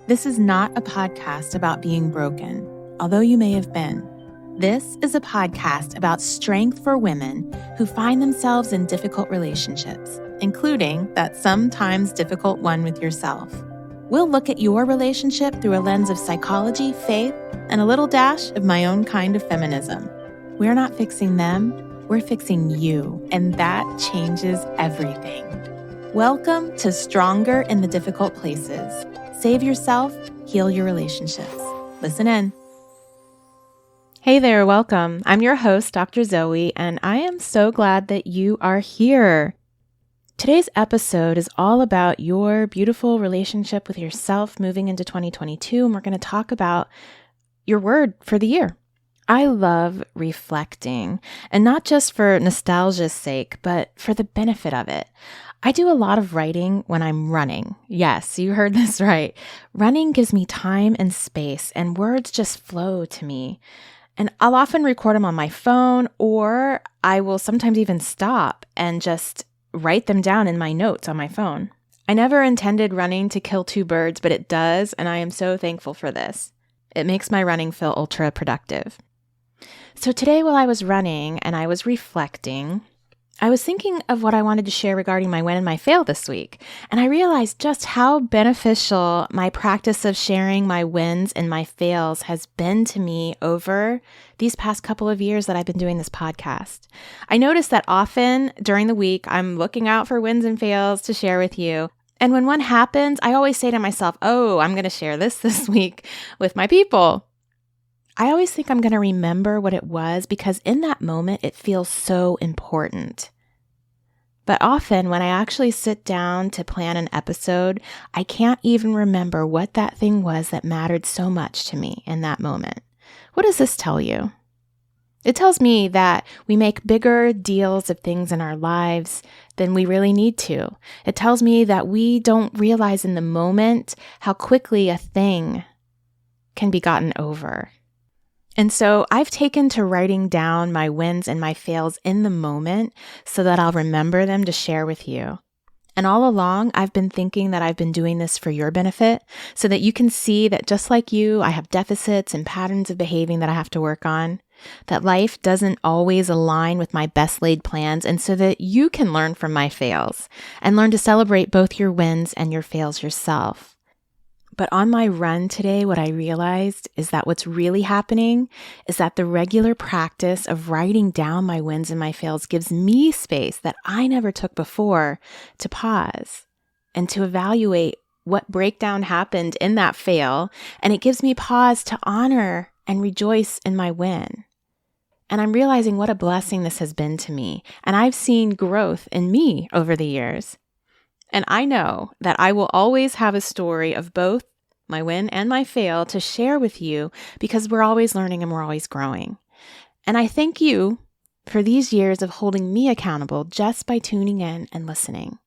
This is not a podcast about being broken, although you may have been. This is a podcast about strength for women who find themselves in difficult relationships, including that sometimes difficult one with yourself. We'll look at your relationship through a lens of psychology, faith, and a little dash of my own kind of feminism. We're not fixing them, we're fixing you, and that changes everything. Welcome to Stronger in the Difficult Places. Save yourself, heal your relationships. Listen in. Hey there, welcome. I'm your host, Dr. Zoe, and I am so glad that you are here. Today's episode is all about your beautiful relationship with yourself moving into 2022, and we're going to talk about your word for the year. I love reflecting, and not just for nostalgia's sake, but for the benefit of it. I do a lot of writing when I'm running. Yes, you heard this right. Running gives me time and space, and words just flow to me. And I'll often record them on my phone, or I will sometimes even stop and just write them down in my notes on my phone. I never intended running to kill two birds, but it does, and I am so thankful for this. It makes my running feel ultra productive. So today while I was running and I was reflecting, I was thinking of what I wanted to share regarding my win and my fail this week, and I realized just how beneficial my practice of sharing my wins and my fails has been to me over these past couple of years that I've been doing this podcast. I noticed that often during the week, I'm looking out for wins and fails to share with you. And when one happens, I always say to myself, oh, I'm going to share this week with my people. I always think I'm going to remember what it was because in that moment, it feels so important. But often when I actually sit down to plan an episode, I can't even remember what that thing was that mattered so much to me in that moment. What does this tell you? It tells me that we make bigger deals of things in our lives than we really need to. It tells me that we don't realize in the moment how quickly a thing can be gotten over. And so I've taken to writing down my wins and my fails in the moment so that I'll remember them to share with you. And all along, I've been thinking that I've been doing this for your benefit so that you can see that just like you, I have deficits and patterns of behaving that I have to work on, that life doesn't always align with my best laid plans, and so that you can learn from my fails and learn to celebrate both your wins and your fails yourself. But on my run today, what I realized is that what's really happening is that the regular practice of writing down my wins and my fails gives me space that I never took before to pause and to evaluate what breakdown happened in that fail. And it gives me pause to honor and rejoice in my win. And I'm realizing what a blessing this has been to me. And I've seen growth in me over the years. And I know that I will always have a story of both my win and my fail to share with you because we're always learning and we're always growing. And I thank you for these years of holding me accountable just by tuning in and listening.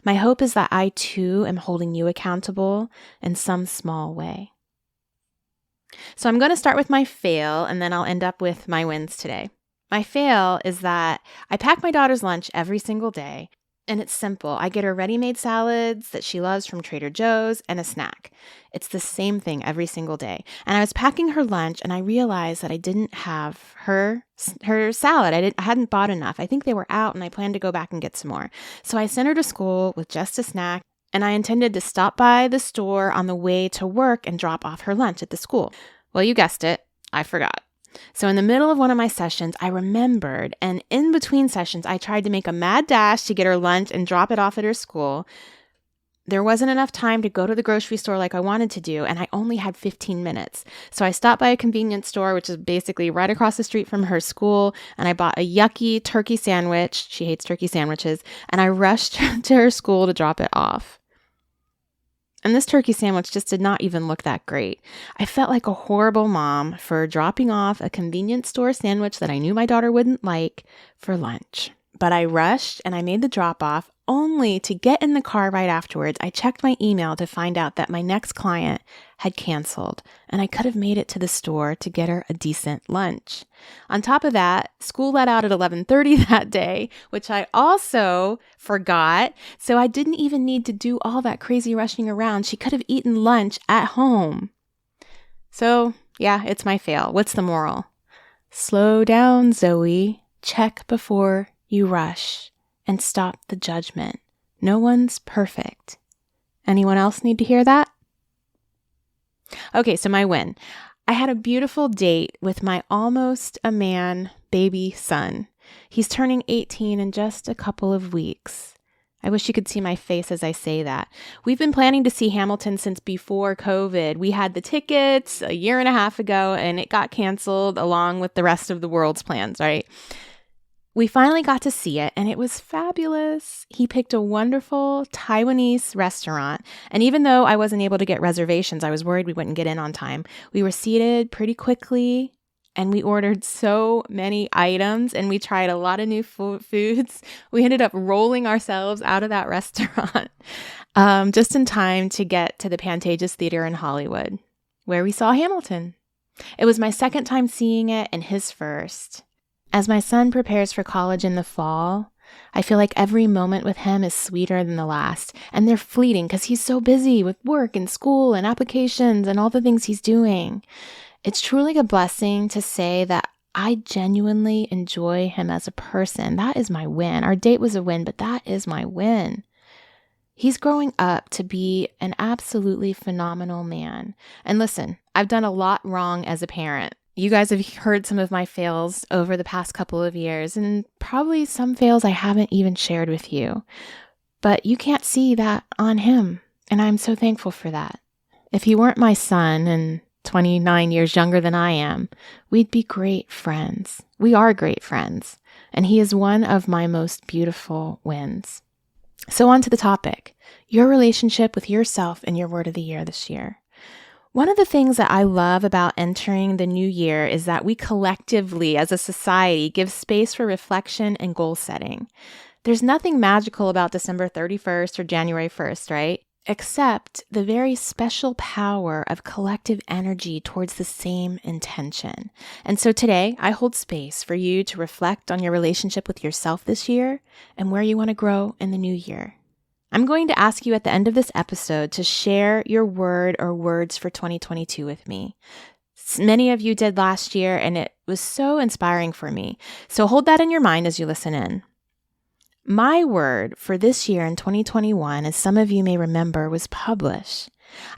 My hope is that I too am holding you accountable in some small way. So I'm going to start with my fail and then I'll end up with my wins today. My fail is that I pack my daughter's lunch every single day. And it's simple. I get her ready-made salads that she loves from Trader Joe's and a snack. It's the same thing every single day. And I was packing her lunch and I realized that I didn't have her salad. I hadn't bought enough. I think they were out and I planned to go back and get some more. So I sent her to school with just a snack and I intended to stop by the store on the way to work and drop off her lunch at the school. Well, you guessed it. I forgot. So in the middle of one of my sessions, I remembered, and in between sessions, I tried to make a mad dash to get her lunch and drop it off at her school. There wasn't enough time to go to the grocery store like I wanted to do, and I only had 15 minutes. So I stopped by a convenience store, which is basically right across the street from her school, and I bought a yucky turkey sandwich. She hates turkey sandwiches, and I rushed to her school to drop it off. And this turkey sandwich just did not even look that great. I felt like a horrible mom for dropping off a convenience store sandwich that I knew my daughter wouldn't like for lunch. But I rushed and I made the drop off only to get in the car right afterwards, I checked my email to find out that my next client had canceled, and I could have made it to the store to get her a decent lunch. On top of that, school let out at 11:30 that day, which I also forgot, so I didn't even need to do all that crazy rushing around. She could have eaten lunch at home. So, yeah, it's my fail. What's the moral? Slow down, Zoe. Check before you rush. And stop the judgment. No one's perfect. Anyone else need to hear that? Okay, so my win. I had a beautiful date with my almost a man baby son. He's turning 18 in just a couple of weeks. I wish you could see my face as I say that. We've been planning to see Hamilton since before COVID. We had the tickets a year and a half ago, and it got canceled along with the rest of the world's plans, right? We finally got to see it, and it was fabulous. He picked a wonderful Taiwanese restaurant, and even though I wasn't able to get reservations, I was worried we wouldn't get in on time. We were seated pretty quickly, and we ordered so many items, and we tried a lot of new foods. We ended up rolling ourselves out of that restaurant just in time to get to the Pantages Theater in Hollywood, where we saw Hamilton. It was my second time seeing it and his first. As my son prepares for college in the fall, I feel like every moment with him is sweeter than the last, and they're fleeting because he's so busy with work and school and applications and all the things he's doing. It's truly a blessing to say that I genuinely enjoy him as a person. That is my win. Our date was a win, but that is my win. He's growing up to be an absolutely phenomenal man. And listen, I've done a lot wrong as a parent. You guys have heard some of my fails over the past couple of years, and probably some fails I haven't even shared with you. But you can't see that on him, and I'm so thankful for that. If he weren't my son and 29 years younger than I am, we'd be great friends. We are great friends, and he is one of my most beautiful wins. So on to the topic, your relationship with yourself and your word of the year this year. One of the things that I love about entering the new year is that we collectively, as a society, give space for reflection and goal setting. There's nothing magical about December 31st or January 1st, right? Except the very special power of collective energy towards the same intention. And so today, I hold space for you to reflect on your relationship with yourself this year and where you want to grow in the new year. I'm going to ask you at the end of this episode to share your word or words for 2022 with me. Many of you did last year, and it was so inspiring for me. So hold that in your mind as you listen in. My word for this year in 2021, as some of you may remember, was publish.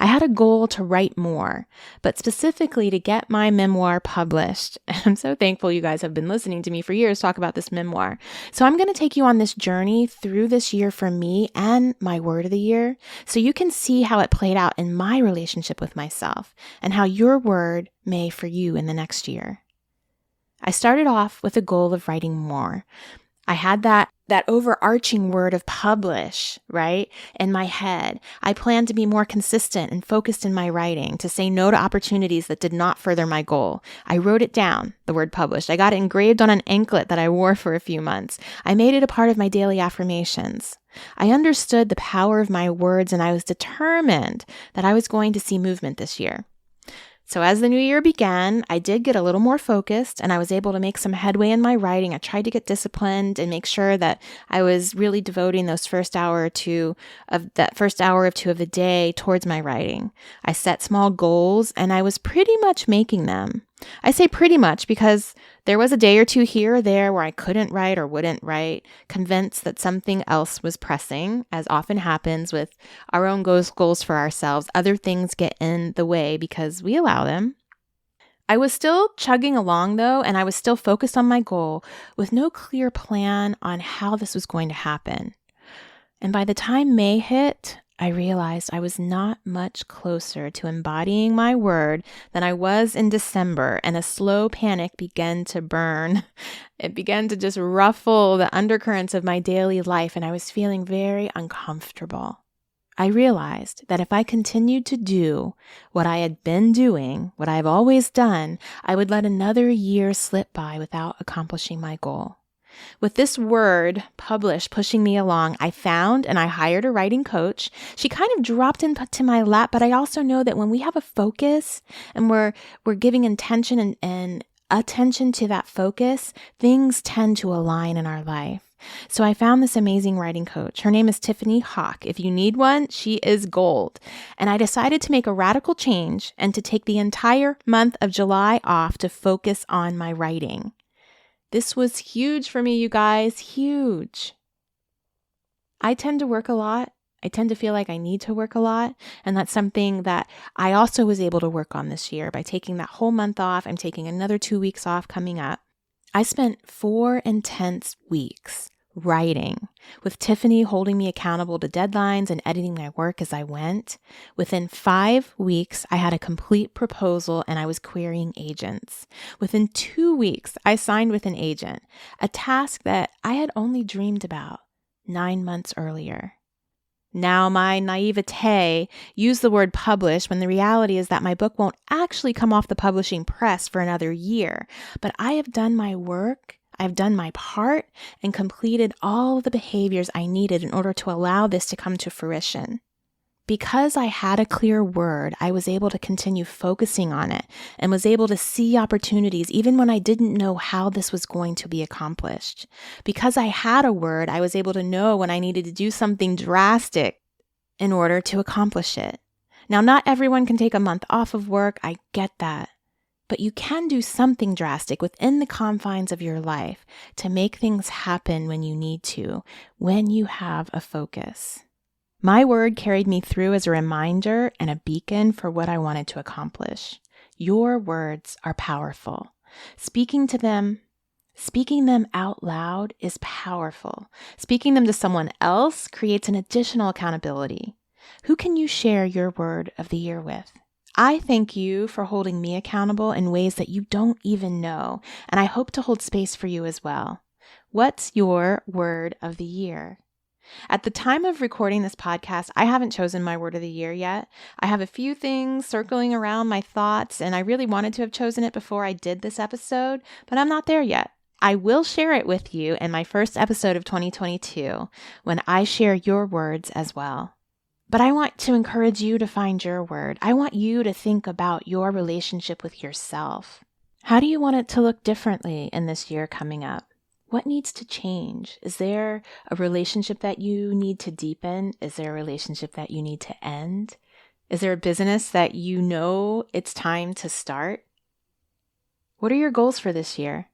I had a goal to write more, but specifically to get my memoir published. And I'm so thankful you guys have been listening to me for years talk about this memoir. So I'm going to take you on this journey through this year for me and my word of the year, so you can see how it played out in my relationship with myself and how your word may for you in the next year. I started off with a goal of writing more. I had that overarching word of publish, right, in my head. I planned to be more consistent and focused in my writing, to say no to opportunities that did not further my goal. I wrote it down, the word published. I got it engraved on an anklet that I wore for a few months. I made it a part of my daily affirmations. I understood the power of my words, and I was determined that I was going to see movement this year. So as the new year began, I did get a little more focused, and I was able to make some headway in my writing. I tried to get disciplined and make sure that I was really devoting those first hour or two of the day towards my writing. I set small goals, and I was pretty much making them. I say pretty much because there was a day or two here or there where I couldn't write or wouldn't write, convinced that something else was pressing, as often happens with our own goals for ourselves. Other things get in the way because we allow them. I was still chugging along though, and I was still focused on my goal with no clear plan on how this was going to happen. And by the time May hit, I realized I was not much closer to embodying my word than I was in December, and a slow panic began to burn. It began to just ruffle the undercurrents of my daily life, and I was feeling very uncomfortable. I realized that if I continued to do what I had been doing, what I've always done, I would let another year slip by without accomplishing my goal. With this word, publish, pushing me along, I found and I hired a writing coach. She kind of dropped into my lap, but I also know that when we have a focus and we're giving intention and attention to that focus, things tend to align in our life. So I found this amazing writing coach. Her name is Tiffany Hawk. If you need one, she is gold. And I decided to make a radical change and to take the entire month of July off to focus on my writing. This was huge for me, you guys, huge. I tend to work a lot. I tend to feel like I need to work a lot. And that's something that I also was able to work on this year by taking that whole month off. I'm taking another 2 weeks off coming up. I spent 4 intense weeks writing, with Tiffany holding me accountable to deadlines and editing my work as I went. Within 5 weeks, I had a complete proposal and I was querying agents. Within 2 weeks, I signed with an agent, a task that I had only dreamed about 9 months earlier. Now, my naivete used the word publish when the reality is that my book won't actually come off the publishing press for another year. But I have done my work, I've done my part, and completed all the behaviors I needed in order to allow this to come to fruition. Because I had a clear word, I was able to continue focusing on it and was able to see opportunities even when I didn't know how this was going to be accomplished. Because I had a word, I was able to know when I needed to do something drastic in order to accomplish it. Now, not everyone can take a month off of work. I get that. But you can do something drastic within the confines of your life to make things happen when you need to, when you have a focus. My word carried me through as a reminder and a beacon for what I wanted to accomplish. Your words are powerful. Speaking them out loud is powerful. Speaking them to someone else creates an additional accountability. Who can you share your word of the year with? I thank you for holding me accountable in ways that you don't even know, and I hope to hold space for you as well. What's your word of the year? At the time of recording this podcast, I haven't chosen my word of the year yet. I have a few things circling around my thoughts, and I really wanted to have chosen it before I did this episode, but I'm not there yet. I will share it with you in my first episode of 2022 when I share your words as well. But I want to encourage you to find your word. I want you to think about your relationship with yourself. How do you want it to look differently in this year coming up? What needs to change? Is there a relationship that you need to deepen? Is there a relationship that you need to end? Is there a business that you know it's time to start? What are your goals for this year?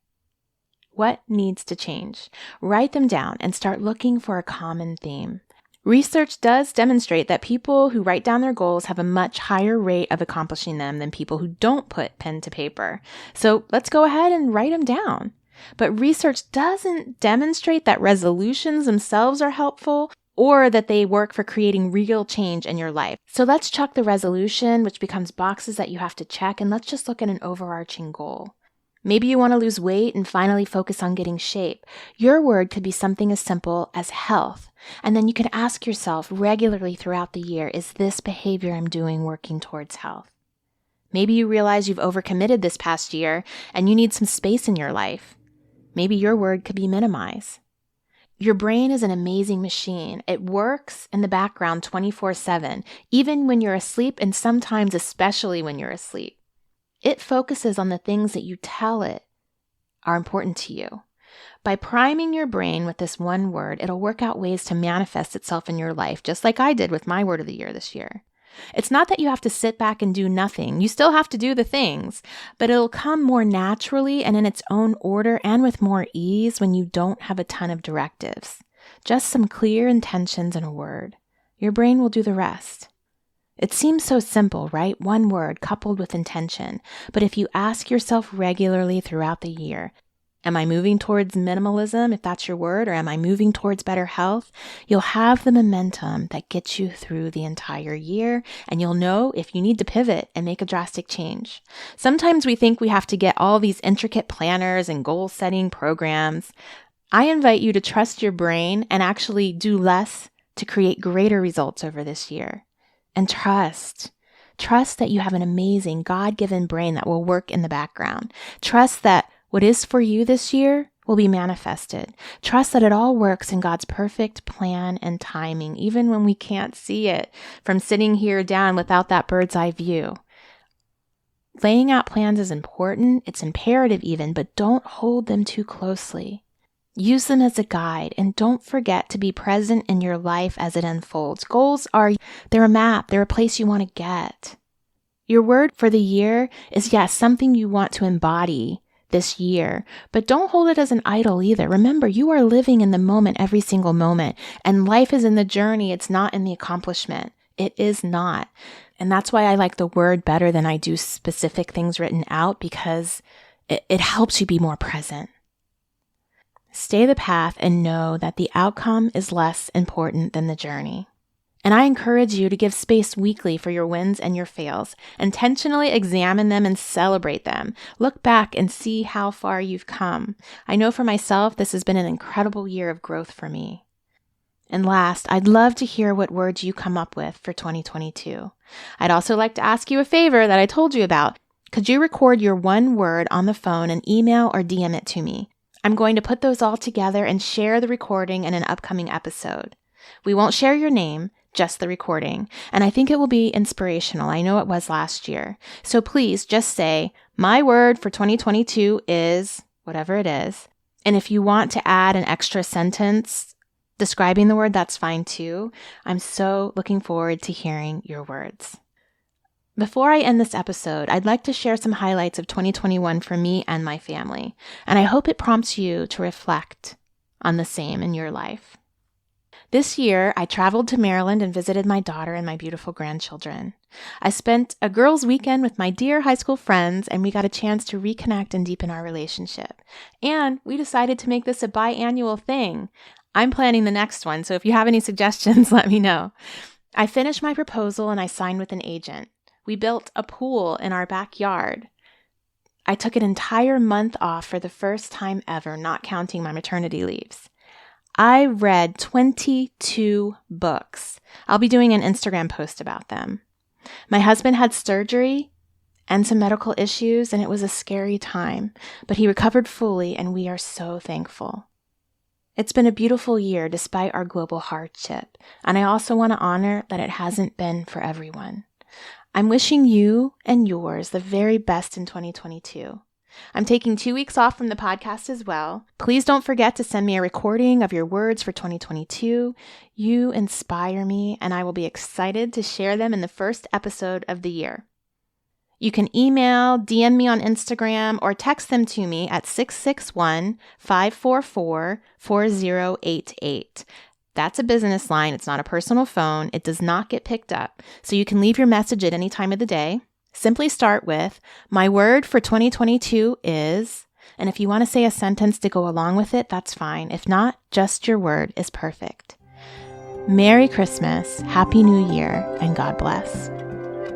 What needs to change? Write them down and start looking for a common theme. Research does demonstrate that people who write down their goals have a much higher rate of accomplishing them than people who don't put pen to paper. So let's go ahead and write them down. But research doesn't demonstrate that resolutions themselves are helpful or that they work for creating real change in your life. So let's chuck the resolution, which becomes boxes that you have to check, and let's just look at an overarching goal. Maybe you want to lose weight and finally focus on getting shape. Your word could be something as simple as health. And then you can ask yourself regularly throughout the year, is this behavior I'm doing working towards health? Maybe you realize you've overcommitted this past year and you need some space in your life. Maybe your word could be minimize. Your brain is an amazing machine. It works in the background 24/7, even when you're asleep and sometimes especially when you're asleep. It focuses on the things that you tell it are important to you. By priming your brain with this one word, it'll work out ways to manifest itself in your life, just like I did with my word of the year this year. It's not that you have to sit back and do nothing. You still have to do the things, but it'll come more naturally and in its own order and with more ease when you don't have a ton of directives. Just some clear intentions and a word. Your brain will do the rest. It seems so simple, right? One word coupled with intention. But if you ask yourself regularly throughout the year, am I moving towards minimalism, if that's your word, or am I moving towards better health? You'll have the momentum that gets you through the entire year, and you'll know if you need to pivot and make a drastic change. Sometimes we think we have to get all these intricate planners and goal-setting programs. I invite you to trust your brain and actually do less to create greater results over this year. And trust that you have an amazing God-given brain that will work in the background. Trust that what is for you this year will be manifested. Trust that it all works in God's perfect plan and timing, even when we can't see it from sitting here down without that bird's eye view. Laying out plans is important, it's imperative even, but don't hold them too closely. Use them as a guide, and don't forget to be present in your life as it unfolds. Goals they're a map, they're a place you want to get. Your word for the year is, yes, something you want to embody this year, but don't hold it as an idol either. Remember, you are living in the moment every single moment, and life is in the journey. It's not in the accomplishment. It is not. And that's why I like the word better than I do specific things written out, because it helps you be more present. Stay the path and know that the outcome is less important than the journey. And I encourage you to give space weekly for your wins and your fails. Intentionally examine them and celebrate them. Look back and see how far you've come. I know for myself, this has been an incredible year of growth for me. And last, I'd love to hear what words you come up with for 2022. I'd also like to ask you a favor that I told you about. Could you record your one word on the phone and email or DM it to me? I'm going to put those all together and share the recording in an upcoming episode. We won't share your name, just the recording, and I think it will be inspirational. I know it was last year. So please just say, my word for 2022 is whatever it is. And if you want to add an extra sentence describing the word, that's fine too. I'm so looking forward to hearing your words. Before I end this episode, I'd like to share some highlights of 2021 for me and my family, and I hope it prompts you to reflect on the same in your life. This year, I traveled to Maryland and visited my daughter and my beautiful grandchildren. I spent a girls' weekend with my dear high school friends, and we got a chance to reconnect and deepen our relationship. And we decided to make this a biannual thing. I'm planning the next one, so if you have any suggestions, let me know. I finished my proposal and I signed with an agent. We built a pool in our backyard. I took an entire month off for the first time ever, not counting my maternity leaves. I read 22 books. I'll be doing an Instagram post about them. My husband had surgery and some medical issues, and it was a scary time, but he recovered fully, and we are so thankful. It's been a beautiful year despite our global hardship, and I also want to honor that it hasn't been for everyone. I'm wishing you and yours the very best in 2022. I'm taking 2 weeks off from the podcast as well. Please don't forget to send me a recording of your words for 2022. You inspire me, and I will be excited to share them in the first episode of the year. You can email, DM me on Instagram, or text them to me at 661-544-4088. That's a business line. It's not a personal phone. It does not get picked up. So you can leave your message at any time of the day. Simply start with, my word for 2022 is, and if you want to say a sentence to go along with it, that's fine. If not, just your word is perfect. Merry Christmas, Happy New Year, and God bless.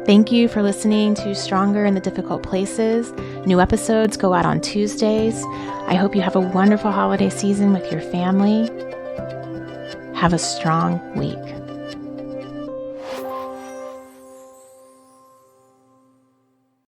Thank you for listening to Stronger in the Difficult Places. New episodes go out on Tuesdays. I hope you have a wonderful holiday season with your family. Have a strong week.